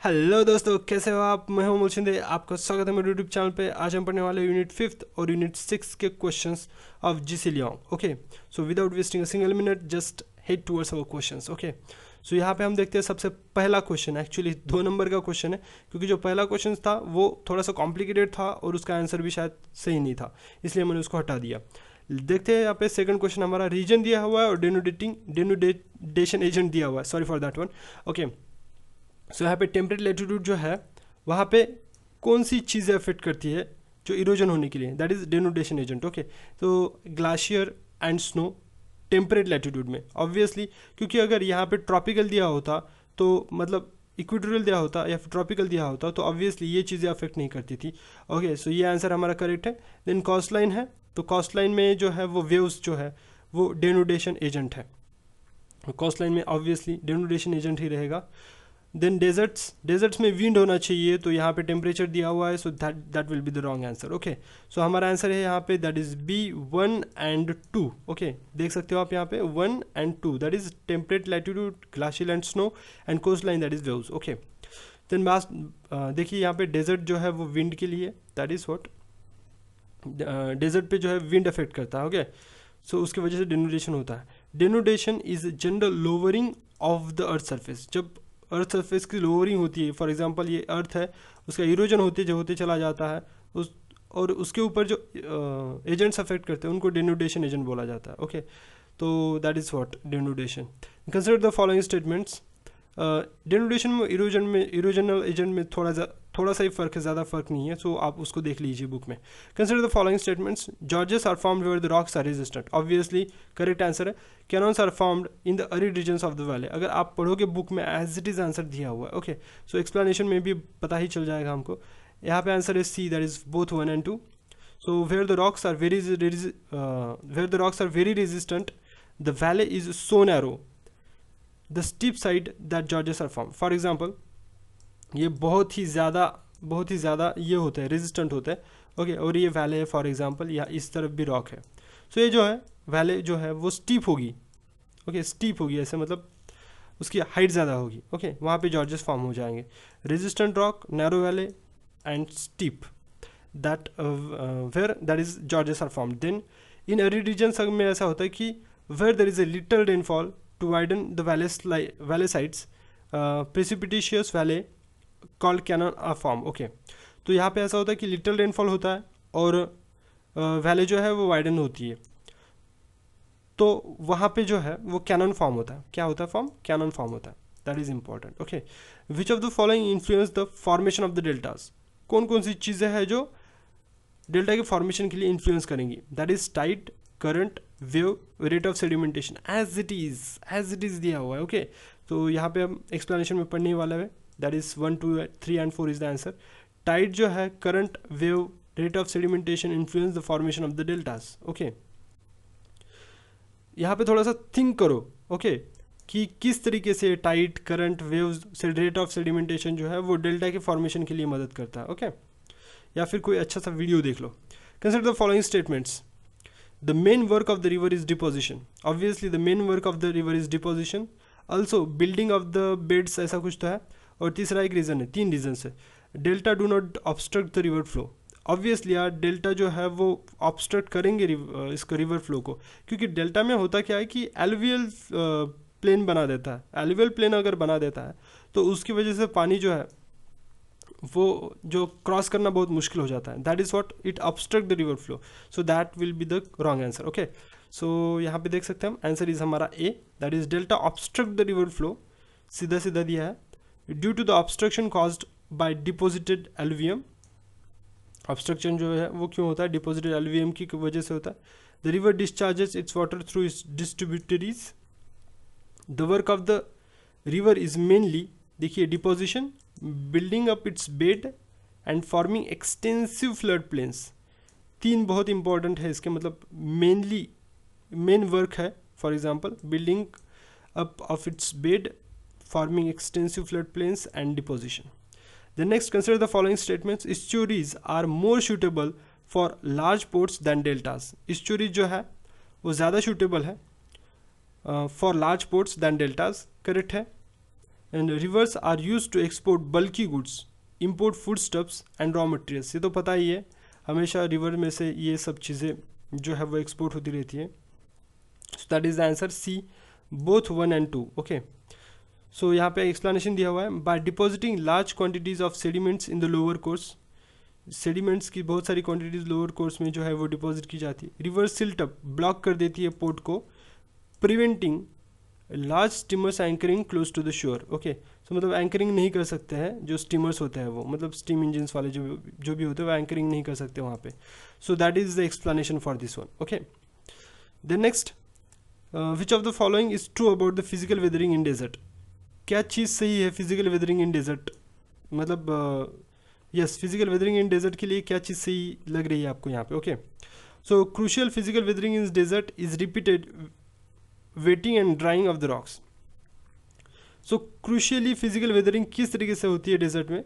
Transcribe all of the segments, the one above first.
Hello दोस्तों, कैसे हो आप। मैं हूं मुलशिंदे, आपका स्वागत है मेरे यूट्यूब चैनल पे। आज हम पढ़ने वाले यूनिट 5 और यूनिट 6 के questions of GC Leong. Okay, so without wasting a single minute just head towards our questions. Okay, so यहाँ पे हम देखते हैं सबसे पहला क्वेश्चन, एक्चुअली 2 नंबर का क्वेश्चन है, क्योंकि जो पहला क्वेश्चन था वो थोड़ा सा कॉम्प्लिकेटेड था और उसका आंसर भी शायद सही नहीं था, इसलिए मैंने उसको हटा दिया। देखते हैं यहाँ पे सेकंड क्वेश्चन, हमारा रीजन दिया हुआ है और डेनुडेशन एजेंट दिया हुआ है, sorry for that one. Okay, so यहाँ पे टेम्परेट लेटीट्यूड जो है वहाँ पे कौन सी चीज़ें अफेक्ट करती है जो इरोजन होने के लिए, that is denudation agent. Okay, तो ग्लाशियर एंड स्नो टेम्परेट लेटीट्यूड में ऑब्वियसली, क्योंकि अगर यहाँ पे ट्रॉपिकल दिया होता तो मतलब इक्वेटोरियल दिया होता या फिर ट्रॉपिकल दिया होता तो ऑब्वियसली ये चीज़ें अफेक्ट नहीं करती थी। ओके, सो ये आंसर हमारा करेक्ट है। देन कॉस्ट लाइन है, तो कॉस्ट लाइन में जो है वो वेव्स जो है वो डेनुडेशन एजेंट है। कॉस्ट लाइन में ऑब्वियसली डेनुडेशन एजेंट ही रहेगा। देन डेजर्ट्स में विंड होना चाहिए, तो यहाँ पे टेम्परेचर दिया हुआ है, so that will be the wrong answer. Okay, so हमारा आंसर है यहाँ पे that is B 1 and 2। Okay, देख सकते हो आप यहाँ पे 1 and 2, that is temperate latitude, glacial and snow, and coast line that is waves. Okay, then last देखिए यहाँ पे डेजर्ट जो है वो विंड के लिए, दैट इज व्हाट, डेजर्ट पे जो है विंड अफेक्ट करता है। ओके, सो उसकी वजह से डेनुडेशन होता है। Denudation is general lowering of the earth surface. जब अर्थ सरफेस की लोअरिंग होती है, फॉर एग्जांपल ये अर्थ है, उसका इरोजन होते चला जाता है उस, और उसके ऊपर जो एजेंट्स अफेक्ट करते हैं उनको डेनुडेशन एजेंट बोला जाता है। ओके, तो that is what denudation. Consider the following statements. Denudation में इरोजनल एजेंट में थोड़ा सा ही फर्क है, ज़्यादा फर्क नहीं है, सो आप उसको देख लीजिए बुक में। Consider the following statements. Gorges are formed where the rocks are resistant, obviously correct answer है। Canyons are formed in the arid regions of the valley, अगर आप पढ़ोगे बुक में एज इट इज आंसर दिया हुआ है। Okay, सो explanation में भी पता ही चल जाएगा हमको। यहाँ पे आंसर है C, that is both 1 and 2। So where the rocks are very resistant, the valley is so narrow, the steep side that gorges are form. For example, ये बहुत ही ज़्यादा ये होता है, रेजिस्टेंट होता है। ओके, और ये वैले है फॉर एग्जाम्पल, या इस तरफ भी रॉक है, सो ये जो है वैले जो है वो स्टीप होगी। ओके, स्टीप होगी ऐसे मतलब उसकी हाइट ज़्यादा होगी। ओके, वहाँ पे जॉर्जेस फॉर्म हो जाएंगे। Resistant rock, narrow valley and steep, that where that is gorges are form. Then in arid region सब में ऐसा होता है कि where there is a little rainfall to widen the valley sides, precipitous valley called canyon are form. Okay, तो यहाँ पे ऐसा होता है कि लिटल रेनफॉल होता है और वैले जो है वो वाइडन होती है, तो वहाँ पे जो है वो कैनन फॉर्म होता है। क्या होता है फॉर्म? कैनन फॉर्म होता है, that is important. Okay, which of the following influence the formation of the deltas, कौन कौन सी चीज़ें हैं जो डेल्टा के फॉर्मेशन के लिए इन्फ्लुएंस करेंगी? That is tide, current, wave, rate of sedimentation, as it is दिया हुआ है। ओके, तो यहाँ पे हम एक्सप्लेनेशन में पढ़ने वाला है, that is 1, 2, 3 and 4 is the answer. Tide जो है, current, wave, rate of sedimentation influence the formation of the deltas. Okay, यहाँ पे थोड़ा सा थिंक करो। ओके, कि किस तरीके से tide, current, waves, rate of sedimentation जो है वो डेल्टा के फॉर्मेशन के लिए मदद करता है। ओके, या फिर कोई अच्छा सा वीडियो देख लो। Consider the following statements. The main work of the river is deposition, obviously the main work of the river is deposition. Also building of the beds, ऐसा कुछ तो है। और तीसरा एक रीज़न है, 3 रीजन है। Delta do not obstruct the river flow, obviously यार डेल्टा जो है वो ऑब्स्ट्रक्ट करेंगे इसको रिवर फ्लो को, क्योंकि डेल्टा में होता क्या है कि एलुवियल प्लेन बना देता है। एलुवियल प्लेन अगर बना देता है तो उसकी वजह से पानी जो है वो जो क्रॉस करना बहुत मुश्किल हो जाता है, that is what it obstruct the river flow, so that will be the wrong answer. Okay, so यहाँ पे देख सकते हैं हम, आंसर इज हमारा A, that is delta obstruct the river flow, सीधा सीधा दिया है। Due to the obstruction caused by deposited alluvium, obstruction जो है वो क्यों होता है? डिपोजिटेड एलुवियम की वजह से होता है। The river discharges its water through its distributaries, the work of the river is mainly, देखिए deposition, building up its bed and forming extensive flood plains. 3 बहुत इंपॉर्टेंट है इसके, मतलब मेन वर्क है। For example, building up of its bed, forming extensive flood plains and deposition. The next, consider the following statements. Estuaries are more suitable for large ports than deltas. Estuaries जो है वो ज़्यादा suitable है for large ports than deltas, correct है। And rivers are use to export bulky goods, import food stuffs and raw materials. ये तो पता ही है, हमेशा रिवर में से ये सब चीज़ें जो है वो एक्सपोर्ट होती रहती है। So that is the answer C, both 1 and 2। Okay, so यहाँ पे एक्सप्लेनेशन दिया हुआ है, by depositing large quantities of sediments in the lower course, sediments की बहुत सारी क्वांटिटीज लोअर कोर्स में जो है वो डिपॉजिट की जाती है। रिवर सिल्ट अप, ब्लॉक कर देती है पोर्ट को, preventing large steamers anchoring close to the shore. Okay, so मतलब एंकरिंग नहीं कर सकते हैं जो स्टीमर्स होते हैं वो, मतलब स्टीम इंजन्स वाले जो भी होते हैं वो एंकरिंग नहीं कर सकते वहाँ पे। So that is the explanation for this one. Okay, then next, which of the following is true about the physical weathering in desert. क्या चीज़ सही है फिजिकल वेदरिंग इन डेजर्ट, मतलब yes physical weathering in desert के लिए क्या चीज़ सही लग रही है आपको यहाँ पे। Okay, so crucial physical weathering in desert is repeated wetting and drying of the rocks. So crucially physical weathering किस तरीके से होती है डेजर्ट में,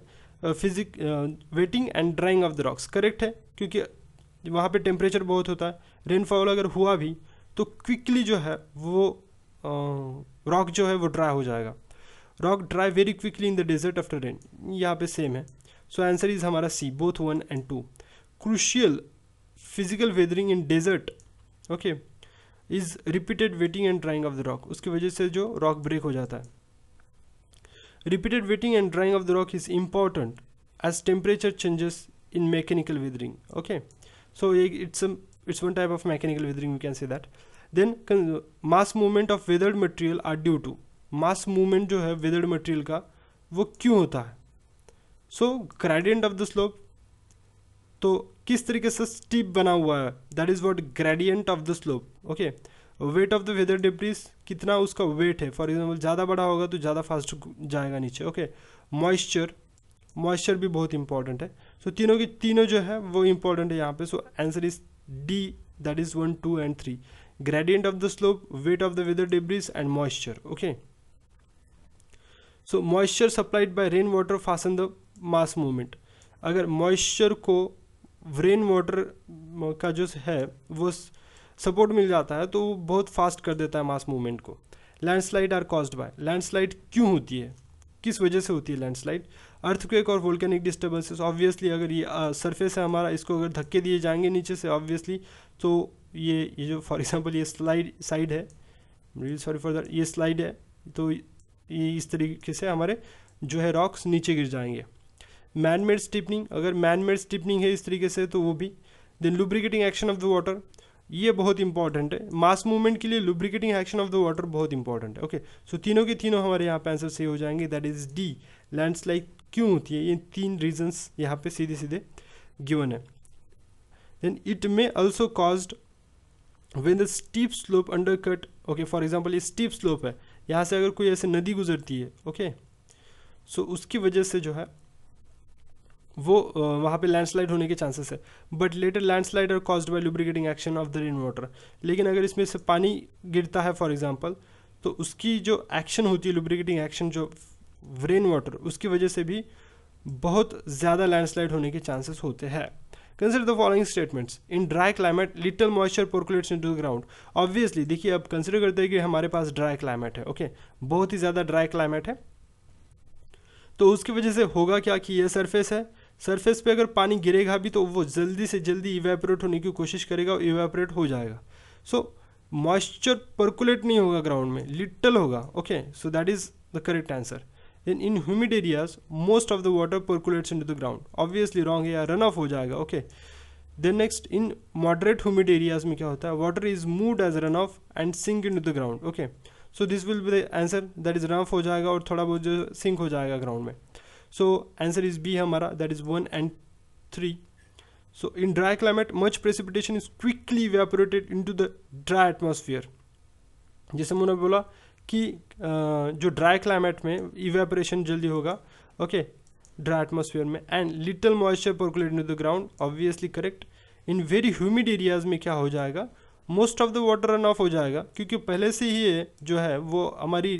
wetting and drying of the rocks, correct है, क्योंकि वहाँ पे टेम्परेचर बहुत होता है, रेनफॉल अगर हुआ भी तो क्विकली जो है वो रॉक जो है वो ड्राई हो जाएगा, rock dry very quickly in the desert after rain, यहाँ पे सेम है। सो आंसर इज हमारा C, both 1 and 2। Crucial physical weathering in desert, okay, is repeated wetting and drying of the rock, उसकी वजह से जो रॉक ब्रेक हो जाता है। Repeated wetting and drying of the rock is important as temperature changes in mechanical weathering. Okay, so it's one type of mechanical weathering, we can say that. Then mass movement of weathered material are due to, mass movement जो है weathered material का वो क्यों होता है। So gradient of the slope, तो किस तरीके से स्टीप बना हुआ है, that is what gradient of the slope। okay, weight of the weathered debris, कितना उसका weight है, फॉर एग्जाम्पल ज़्यादा बड़ा होगा तो ज़्यादा फास्ट जाएगा नीचे। ओके, मॉइस्चर भी बहुत इंपॉर्टेंट है। सो तीनों की तीनों जो है वो इंपॉर्टेंट है यहाँ पे। सो answer is D, that is 1, 2 and 3, gradient of the slope, weight of the weather debris and moisture। okay, so moisture supplied by rain water fasten the mass movement। अगर moisture को रेन वाटर का जो है वो support मिल जाता है तो वो बहुत फास्ट कर देता है मास मूवमेंट को। Landslide are caused by, landslide क्यों होती है, किस वजह से होती है लैंडस्लाइड। अर्थक्वेक और वोल्केनिक डिस्टर्बेंसेस, ऑब्वियसली अगर ये सरफेस है हमारा, इसको अगर धक्के दिए जाएंगे नीचे से ऑब्वियसली, तो ये जो फॉर एग्जांपल ये साइड है, रियली सॉरी फॉर दैट, ये स्लाइड है, तो ये इस तरीके से हमारे जो है रॉक्स नीचे गिर जाएंगे। मैन मेड स्टिपनिंग, अगर मैन मेड स्टिपनिंग है इस तरीके से तो वो भी। Then lubricating action of the water, ये बहुत इंपॉर्टेंट है, मास मूवमेंट के लिए lubricating action of the water बहुत इंपॉर्टेंट है। ओके, सो तीनों के तीनों हमारे यहाँ पे आंसर सही हो जाएंगे, दैट इज डी, लैंडस्लाइड क्यों होती है, ये 3 रीजंस यहाँ पे सीधे सीधे गिवन है। Then it may also caused when the steep slope undercut, okay, for example ये स्टीप स्लोप है, यहाँ से अगर कोई ऐसे नदी गुजरती है, ओके, सो उसकी वजह से जो है वो वहाँ पे लैंडस्लाइड होने के चांसेस है। But later landslide are caused by lubricating action of the rain water, लेकिन अगर इसमें से पानी गिरता है फॉर एग्जांपल, तो उसकी जो एक्शन होती है लुब्रिकेटिंग एक्शन जो रेन वाटर, उसकी वजह से भी बहुत ज़्यादा लैंडस्लाइड होने के चांसेस होते हैं। Consider the following statements, in dry climate little moisture percolates into the ground. Obviously देखिए अब कंसिडर करते हैं कि हमारे पास ड्राई क्लाइमेट है, ओके, बहुत ही ज़्यादा ड्राई क्लाइमेट है, तो उसकी वजह से होगा क्या कि ये सरफेस है, सरफेस पे अगर पानी गिरेगा भी तो वो जल्दी से जल्दी इवेपोरेट होने की कोशिश करेगा और इवेपोरेट हो जाएगा। सो मॉइस्चर पर्कुलेट नहीं होगा ग्राउंड में, लिटल होगा। Okay, so that is the correct answer. Then in humid areas most of the water percolates into the ground, obviously wrong है, या रन ऑफ हो जाएगा। Okay, then next in moderate humid areas में क्या होता है, water is moved as run off and sink into the ground. Okay, so this will be the answer, that is run off हो जाएगा और थोड़ा बहुत जो सिंक हो जाएगा ग्राउंड में। So answer is B हमारा, that is 1 and 3. So in dry climate much precipitation is quickly evaporated into the dry atmosphere। जैसे मैंने बोला कि जो ड्राई क्लाइमेट में इवेपोरेशन जल्दी होगा, ओके, ड्राई एटमॉस्फेयर में, and little moisture percolate into the ground, obviously correct. In very humid areas में क्या हो जाएगा, most of the water run off हो जाएगा, क्योंकि पहले से ही ये जो है वो हमारी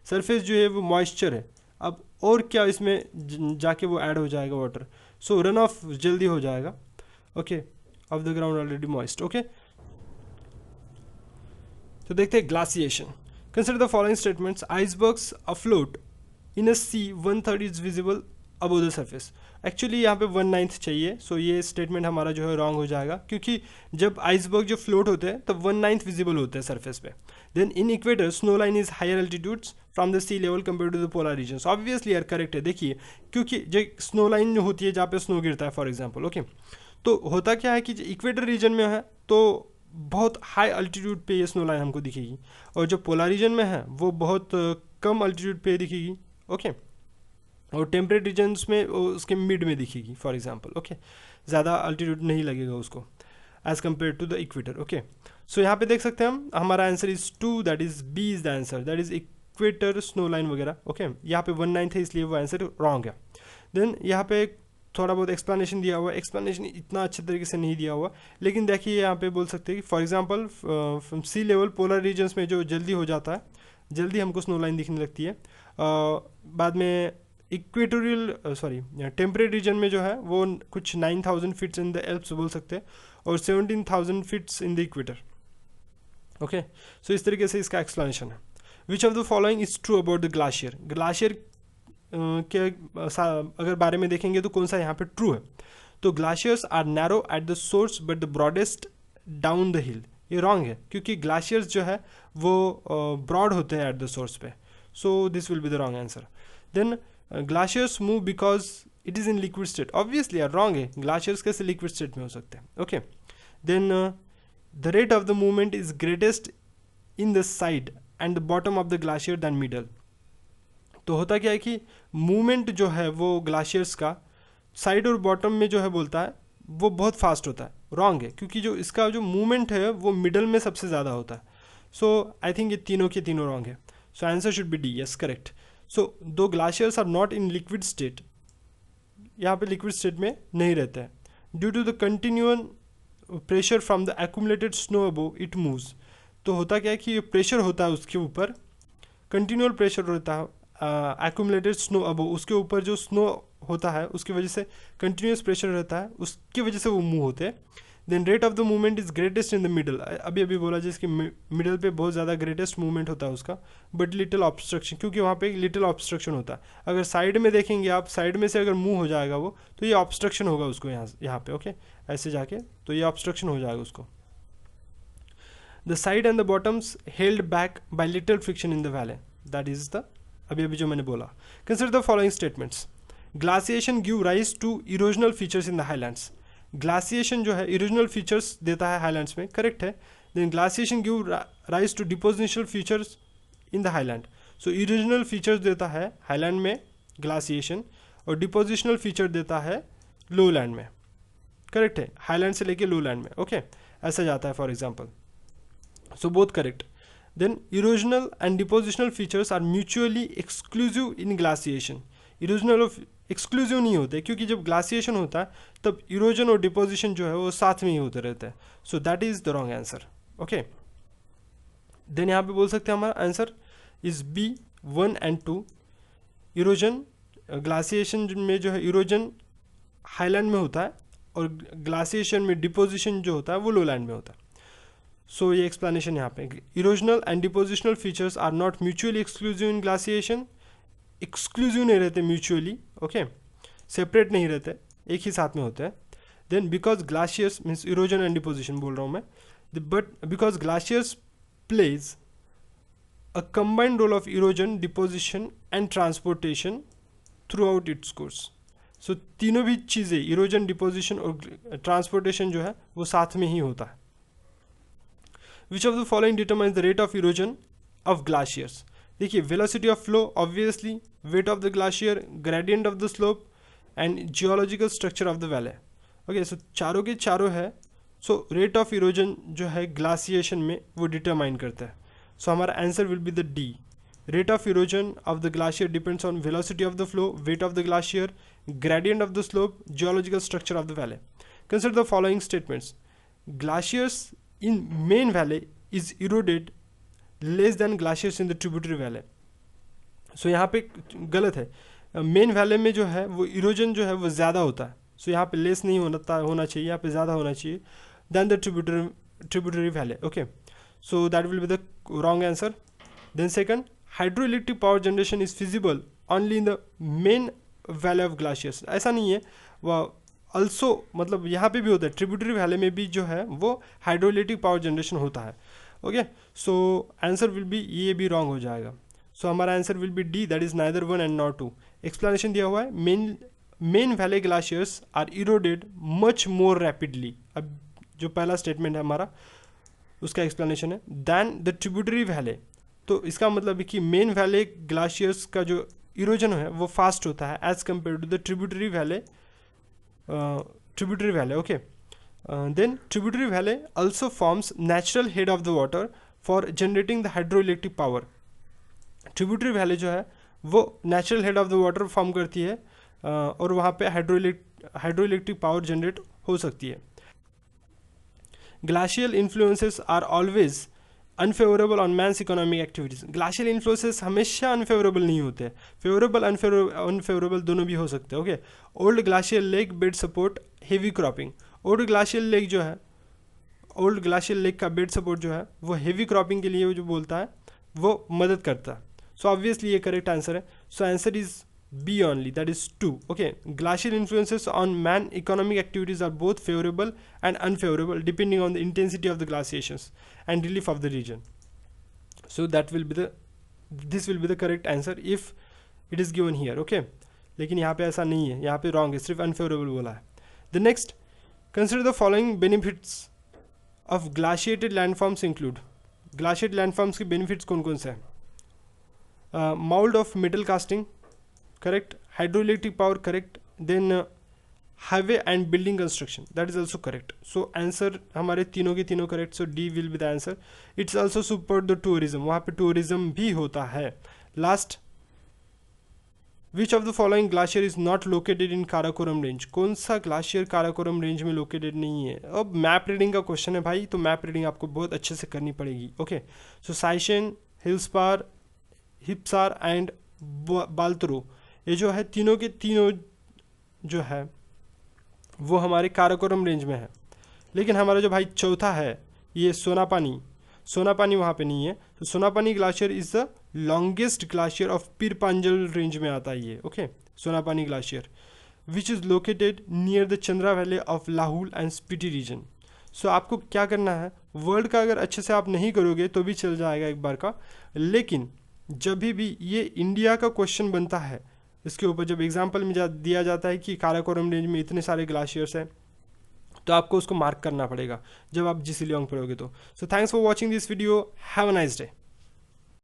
सरफेस जो है वो मॉइस्चर है, अब और क्या इसमें जाके वो ऐड हो जाएगा वाटर, सो रन ऑफ जल्दी हो जाएगा, okay, of the ground already moist. Okay, तो देखते हैं glaciation. Consider the following statements, icebergs afloat in a sea 1/3 is visible above the surface. Actually यहाँ पे 1/9 चाहिए, सो ये स्टेटमेंट हमारा जो है रॉन्ग हो जाएगा, क्योंकि जब आइसबर्ग जो फ्लोट होते हैं तब 1/9 विजिबल होते हैं सरफेस पे। Then in equator snow line is higher altitudes from the sea level compare to the polar region. Obviously यार करेक्ट है, देखिए क्योंकि जो स्नो लाइन जो होती है जहाँ पे स्नो गिरता है फॉर एग्जाम्पल, ओके, तो होता क्या है कि इक्वेटर रीजन में है तो बहुत हाई अल्टीट्यूड पे ये स्नो लाइन हमको दिखेगी, और जो पोलर रीजन में है वो बहुत कम अल्टीट्यूड पे दिखेगी, ओके, और टेम्परेट रीजन्स में उसके मिड में दिखेगी फॉर एग्जांपल, ओके, ज़्यादा अल्टीट्यूड नहीं लगेगा उसको as compare to the equator, okay. So यहाँ पे देख सकते हैं हम, हमारा answer is 2, that is B is the answer, that is equator snow line वगैरह, ओके। यहाँ पे 1/9 है इसलिए वो आंसर रॉन्ग है। देन यहाँ पे थोड़ा बहुत एक्सप्लेनेशन दिया हुआ है, एक्सप्लेनेशन इतना अच्छे तरीके से नहीं दिया हुआ, लेकिन देखिए यहाँ पे बोल सकते हैं कि for example sea level polar regions में जो जल्दी हो जाता है, जल्दी हमको स्नो लाइन दिखने लगती है, बाद में इक्वेटोरियल टेम्परेट रीजन में जो है वो कुछ 9000 फीट्स इन द एल्प्स बोल सकते हैं, और 17000 feets in the equator, okay. So इस तरीके से इसका एक्सप्लेनेशन है। Which of the following is true about the glacier, glacier के अगर बारे में देखेंगे तो कौन सा यहाँ पे ट्रू है, तो glaciers are narrow at the source but the broadest down the hill, ये रॉन्ग है, क्योंकि ग्लाशियर्स जो है वो ब्रॉड होते हैं एट द सोर्स पे, so this will be the wrong answer. Then glaciers move because it is in liquid state, obviously यार रॉन्ग है, ग्लाशियर्स कैसे लिक्विड स्टेट में हो सकते हैं, okay. Then the rate of the movement is greatest in the side and the bottom of the glacier than middle, तो होता क्या है कि मूवमेंट जो है वो ग्लाशियर्स का साइड और बॉटम में जो है बोलता है वो बहुत फास्ट होता है, रॉन्ग है, क्योंकि जो इसका जो मूवमेंट है वो मिडल में सबसे ज़्यादा होता है। सो आई थिंक ये तीनों के तीनों रॉन्ग है, so answer should be D, yes correct. So दो glaciers are not in liquid state, यहाँ पे लिक्विड स्टेट में नहीं रहते हैं, due to the continual pressure from the accumulated snow above it moves, तो होता क्या है कि प्रेशर होता है उसके ऊपर, कंटिन्यूअल प्रेशर होता है एक्यूमुलेटेड स्नो अबोव, उसके ऊपर जो स्नो होता है उसकी वजह से कंटिन्यूस प्रेशर रहता है, उसकी वजह से वो मूव होते हैं। Then rate of the movement is greatest in the middle, अभी अभी बोला जिसकी मिडल पे बहुत ज़्यादा ग्रेटेस्ट मूवमेंट होता है उसका, बट लिटिल ऑब्स्ट्रक्शन, क्योंकि वहाँ पे लिटिल ऑब्स्ट्रक्शन होता है, अगर साइड में देखेंगे आप, साइड में से अगर मूव हो जाएगा वो, तो ये ऑब्स्ट्रक्शन होगा उसको यहाँ पे, ओके, ऐसे जाके तो ये ऑब्स्ट्रक्शन हो जाएगा उसको। The side and the bottoms held back by little friction in the valley, that is the अभी अभी जो मैंने बोला। Consider the following statements, glaciation give rise to erosional features in the highlands, glaciation जो है इरोजनल फीचर्स देता है highlands में, करेक्ट है। Then glaciation give rise to depositional features in the highland, so erosional features देता है highland में ग्लासिएशन, और डिपोजिशनल फीचर देता है लो लैंड में, करेक्ट है, हाईलैंड से लेके लो लैंड में, ओके, ऐसा जाता है for example, so both correct. Then erosional and depositional features are mutually exclusive in glaciation. Erosional और exclusive नहीं होते, क्योंकि जब glaciation होता है तब erosion और deposition जो है वो साथ में ही होते रहते हैं, so that is the wrong answer, okay. Then यहाँ पे बोल सकते हैं हमारा answer is B 1 and 2. erosion glaciation में जो है erosion highland में होता है, और glaciation में deposition जो होता है वो lowland में होता है। सो ये एक्सप्लेनेशन यहाँ पे, erosional and depositional features are not mutually exclusive in glaciation, exclusive नहीं रहते म्यूचुअली, ओके, सेपरेट नहीं रहते, एक ही साथ में होते हैं। Then because glaciers means erosion and deposition बोल रहा हूँ मैं, but because glaciers plays a combined role of erosion, deposition and transportation throughout its course, so तीनों भी चीज़ें इरोजन, डिपोजिशन और ट्रांसपोर्टेशन जो है वो साथ में ही होता है। Which of the following determines the rate of erosion of glaciers? देखिए velocity of flow, obviously, weight of the glacier, gradient of the slope and geological structure of the valley. Okay, so चारों के चारों है, so rate of erosion जो है glaciation में वो determine करता है, so हमारा answer will be the D. Rate of erosion of the glacier depends on velocity of the flow, weight of the glacier, gradient of the slope, geological structure of the valley. Consider the following statements. Glaciers in main valley is eroded less than glaciers in the tributary valley. So यहाँ पे गलत है, main वैले में जो है वो erosion जो है वो ज़्यादा होता है, सो यहाँ पे लेस नहीं होना चाहिए, यहाँ पे ज़्यादा होना चाहिए than the tributary valley, okay, so that will be the wrong answer. Then second, hydroelectric power generation is feasible only in the main valley of glaciers, ऐसा नहीं है, वह अल्सो मतलब यहाँ पे भी होता है, ट्रिब्यूटरी वैले में भी जो है वो हाइड्रोइलेक्ट्रिक पावर जनरेशन होता है। Okay, so answer will be, ये भी रॉन्ग हो जाएगा। सो हमारा answer will be D, that is neither 1 and not 2। Explanation दिया हुआ है, main valley glaciers are eroded much more rapidly. अब जो पहला स्टेटमेंट है हमारा उसका एक्सप्लेनेशन है, दैन द ट्रिब्यूटरी वैले। तो इसका मतलब है कि मेन वैले ग्लाशियर्स का जो इरोजन है वो फास्ट होता है as compare to the tributary valley. Okay, then tributary valley also forms natural head of the water for generating the hydroelectric power। Tributary valley जो है वो natural head of the water form करती है और वहाँ पे हाइड्रोइलेक्ट्रिक पावर जनरेट हो सकती है। Glacial influences are always unfavourable on man's economic activities. Glacial influences हमेशा अनफेवरेबल नहीं होते, फेवरेबल अनफेवरेबल दोनों भी हो सकते हैं। Okay, old glacial lake bed support heavy cropping. Old glacial lake जो है, ओल्ड ग्लाशियल लेक का बेड सपोर्ट जो है वो हेवी क्रॉपिंग के लिए वो जो बोलता है वो मदद करता है। सो ऑब्वियसली ये करेक्ट आंसर है। So answer is B only, that is 2। Okay, glacial influences on man economic activities are both favourable and unfavourable depending on the intensity of the glaciations and relief of the region. So that will be the, this will be the correct answer if it is given here. Okay, लेकिन यहाँ पे ऐसा नहीं है, यहाँ पे wrong है, सिर्फ अनफेवरेबल बोला है। The next, consider the following benefits of glaciated landforms include। glaciated landforms के benefits कौन कौन से हैं? mold of metal casting correct, hydroelectric power correct, then highway and building construction that is also correct। so answer हमारे तीनों के तीनों correct, so D will be the answer। it's also support the tourism, वहाँ पे tourism भी होता है। last, which of the following glacier is not located in Karakoram range. कौन सा ग्लाशियर काराकोरम रेंज में लोकेटेड नहीं है? अब मैप रीडिंग का क्वेश्चन है भाई, तो मैप रीडिंग आपको बहुत अच्छे से करनी पड़ेगी। ओके, सो साइशेन, हिल्सपार, हिप्सार एंड बाल्तरो, ये जो है तीनों के तीनों जो है वो हमारे काराकोरम रेंज में है। लेकिन हमारा जो भाई चौथा है ये सोनापानी, सोनापानी वहाँ पे नहीं है। तो सोनापानी ग्लाशियर is the longest ग्लाशियर of पीरपांजल range में आता है ये। Okay, सोनापानी ग्लाशियर which is located near the Chandra valley of Lahaul and Spiti reason. सो आपको क्या करना है, वर्ल्ड का अगर अच्छे से आप नहीं करोगे तो भी चल जाएगा एक बार का, लेकिन जब भी ये इंडिया का क्वेश्चन बनता है इसके ऊपर, जब एग्जाम्पल में दिया जाता है कि काराकोरम रेंज में इतने सारे ग्लाशियर्स हैं, तो आपको उसको मार्क करना पड़ेगा जब आप जीसी लियोंग पढ़ोगे तो। So thanks for watching this video, have a nice day.